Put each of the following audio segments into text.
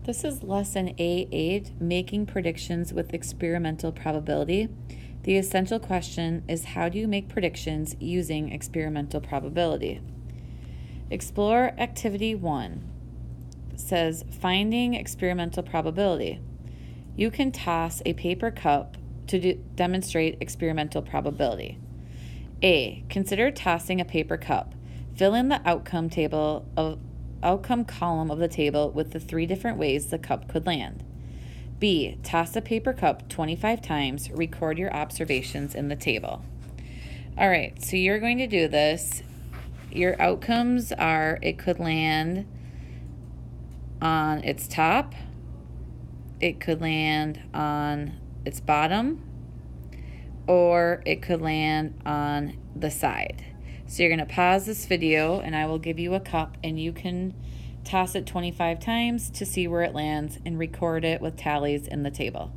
This is lesson A8, Making Predictions with Experimental Probability. The essential question is, how do you make predictions using experimental probability? Explore activity 1. It says, finding experimental probability. You can toss a paper cup to demonstrate experimental probability. A. Consider tossing a paper cup. Fill in the outcome column of the table with the 3 different ways the cup could land. B. Toss a paper cup 25 times. Record your observations in the table. All right, so you're going to do this. Your outcomes are it could land on its top, it could land on its bottom, or it could land on the side. So you're going to pause this video and I will give you a cup and you can toss it 25 times to see where it lands and record it with tallies in the table.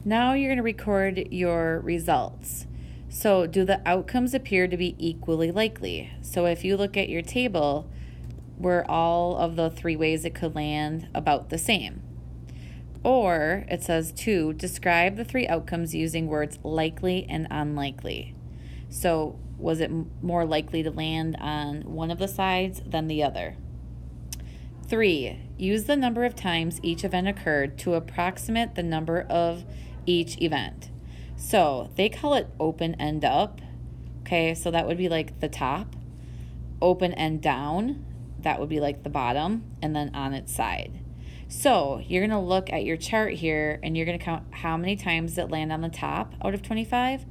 Now you're going to record your results. So do the outcomes appear to be equally likely? So if you look at your table, were all of the 3 ways it could land about the same? Or it says 2, describe the 3 outcomes using words likely and unlikely. So was it more likely to land on one of the sides than the other? 3, use the number of times each event occurred to approximate the number of each event. So they call it open end up. Okay, so that would be like the top. Open end down, that would be like the bottom, and then on its side. So you're going to look at your chart here and you're going to count how many times it land on the top out of 25,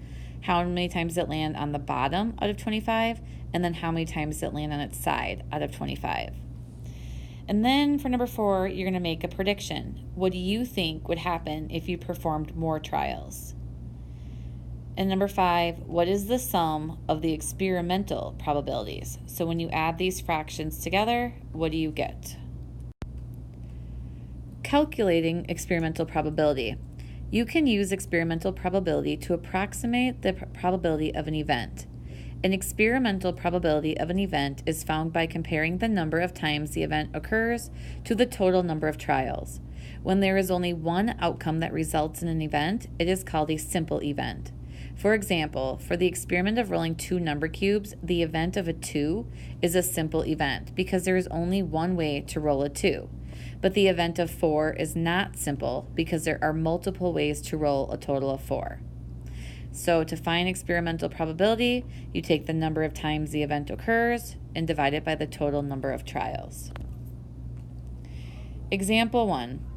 how many times it land on the bottom out of 25, and then how many times it land on its side out of 25. And then for number 4, you're going to make a prediction. What do you think would happen if you performed more trials? And number 5, what is the sum of the experimental probabilities? So when you add these fractions together, what do you get? Calculating experimental probability. You can use experimental probability to approximate the probability of an event. An experimental probability of an event is found by comparing the number of times the event occurs to the total number of trials. When there is only one outcome that results in an event, it is called a simple event. For example, for the experiment of rolling 2 number cubes, the event of a 2 is a simple event because there is only one way to roll a 2. But the event of 4 is not simple because there are multiple ways to roll a total of 4. So to find experimental probability, you take the number of times the event occurs and divide it by the total number of trials. Example 1.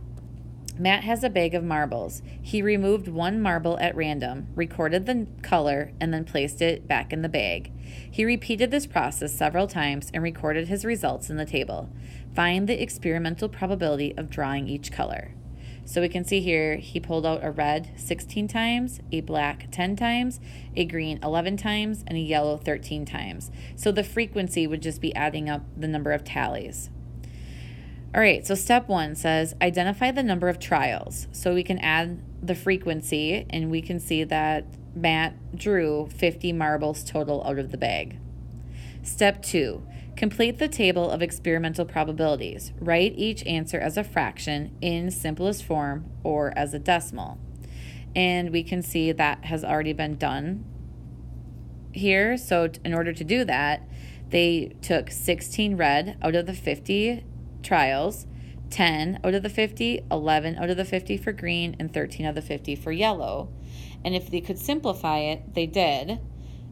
Matt has a bag of marbles. He removed 1 marble at random, recorded the color, and then placed it back in the bag. He repeated this process several times and recorded his results in the table. Find the experimental probability of drawing each color. So we can see here he pulled out a red 16 times, a black 10 times, a green 11 times, and a yellow 13 times. So the frequency would just be adding up the number of tallies. All right, so step 1 says identify the number of trials. So we can add the frequency and we can see that Matt drew 50 marbles total out of the bag. Step 2, complete the table of experimental probabilities. Write each answer as a fraction in simplest form or as a decimal. And we can see that has already been done here. So in order to do that, they took 16 red out of the 50 trials, 10 out of the 50, 11 out of the 50 for green, and 13 out of the 50 for yellow. And if they could simplify it, they did.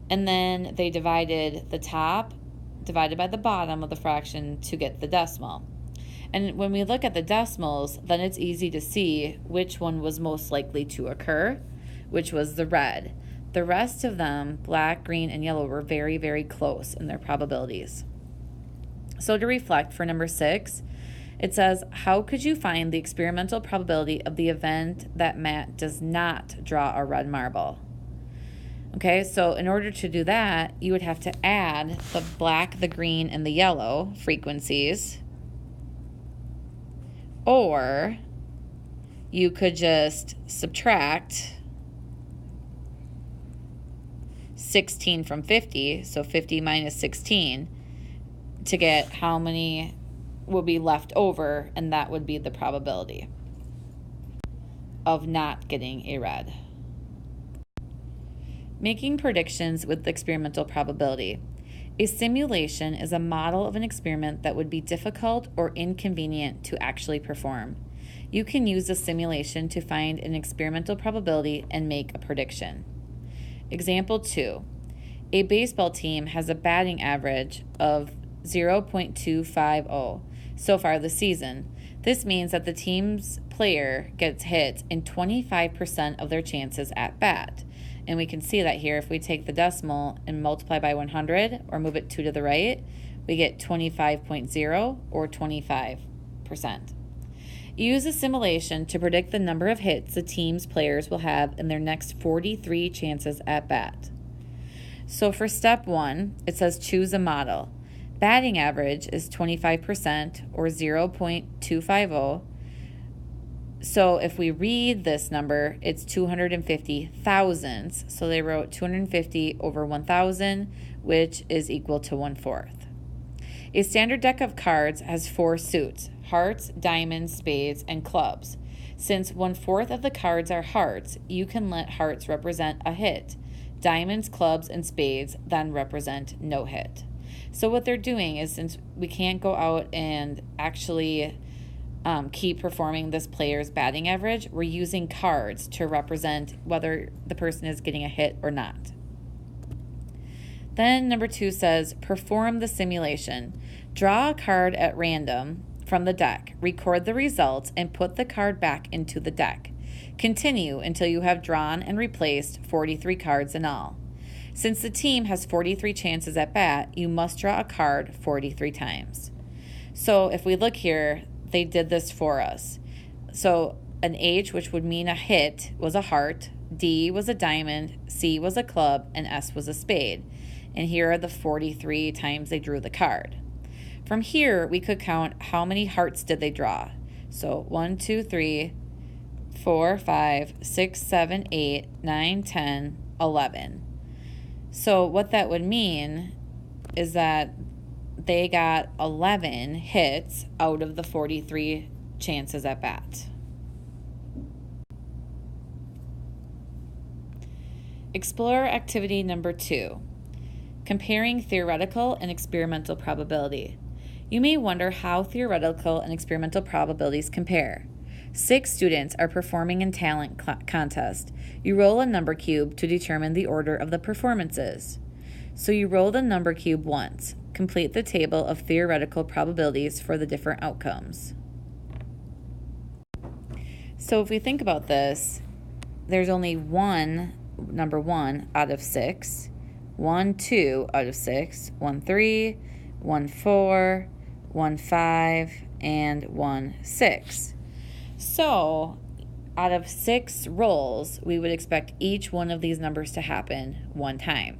And then they divided the top divided by the bottom of the fraction to get the decimal. And when we look at the decimals, then it's easy to see which one was most likely to occur, which was the red. The rest of them, black, green, and yellow, were very, very close in their probabilities. So to reflect for number 6, it says, how could you find the experimental probability of the event that Matt does not draw a red marble? Okay, so in order to do that, you would have to add the black, the green, and the yellow frequencies. Or you could just subtract 16 from 50, so 50 minus 16, to get how many will be left over, and that would be the probability of not getting a red. Making predictions with experimental probability. A simulation is a model of an experiment that would be difficult or inconvenient to actually perform. You can use a simulation to find an experimental probability and make a prediction. Example 2. A baseball team has a batting average of 0.250 so far this season. This means that the team's player gets hit in 25% of their chances at bat. And we can see that here. If we take the decimal and multiply by 100 or move it 2 to the right, we get 25.0 or 25%. Use a simulation to predict the number of hits the team's players will have in their next 43 chances at bat. So for step 1, it says choose a model. Batting average is 25% or 0.250. So if we read this number, it's 250 thousandths. So they wrote 250 over 1,000, which is equal to 1/4. A standard deck of cards has 4 suits: hearts, diamonds, spades, and clubs. Since 1/4 of the cards are hearts, you can let hearts represent a hit. Diamonds, clubs, and spades then represent no hit. So what they're doing is, since we can't go out and actually keep performing this player's batting average, we're using cards to represent whether the person is getting a hit or not. Then number 2 says, perform the simulation. Draw a card at random from the deck, record the results, and put the card back into the deck. Continue until you have drawn and replaced 43 cards in all. Since the team has 43 chances at bat, you must draw a card 43 times. So if we look here, they did this for us. So an H, which would mean a hit, was a heart, D was a diamond, C was a club, and S was a spade. And here are the 43 times they drew the card. From here, we could count how many hearts did they draw. So 1, 2, 3, 4, 5, 6, 7, 8, 9, 10, 11. So what that would mean is that they got 11 hits out of the 43 chances at bat. Explore activity number 2, comparing theoretical and experimental probability. You may wonder how theoretical and experimental probabilities compare. 6 students are performing in talent contest. You roll a number cube to determine the order of the performances. So you roll the number cube once. Complete the table of theoretical probabilities for the different outcomes. So if we think about this, there's only number 1 out of 6, 1, 2 out of 6, 1, 3, 1, 4, 1, 5, and 1, 6. So out of 6 rolls, we would expect each one of these numbers to happen 1 time.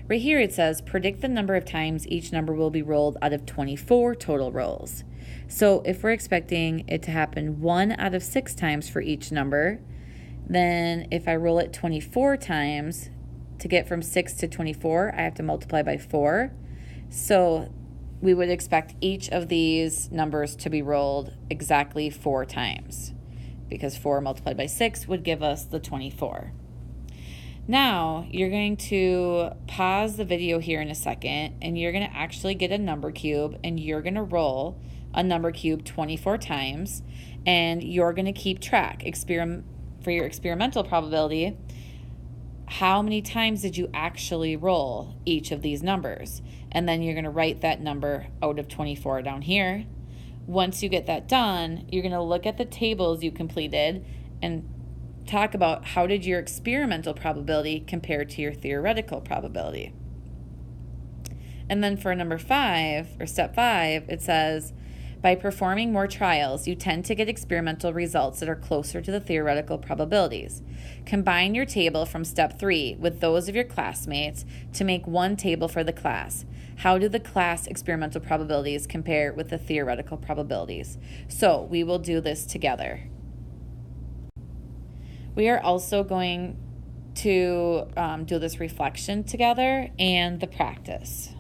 Right here it says, predict the number of times each number will be rolled out of 24 total rolls. So if we're expecting it to happen 1 out of 6 times for each number, then if I roll it 24 times, to get from 6 to 24, I have to multiply by 4. So we would expect each of these numbers to be rolled exactly 4 times, because 4 multiplied by 6 would give us the 24. Now, you're going to pause the video here in a second, and you're going to actually get a number cube, and you're going to roll a number cube 24 times, and you're going to keep track for your experimental probability. How many times did you actually roll each of these numbers? And then you're going to write that number out of 24 down here. Once you get that done, you're going to look at the tables you completed and talk about how did your experimental probability compare to your theoretical probability. And then for number 5, or step 5, it says, by performing more trials, you tend to get experimental results that are closer to the theoretical probabilities. Combine your table from step 3 with those of your classmates to make one table for the class. How do the class experimental probabilities compare with the theoretical probabilities? So we will do this together. We are also going to do this reflection together and the practice.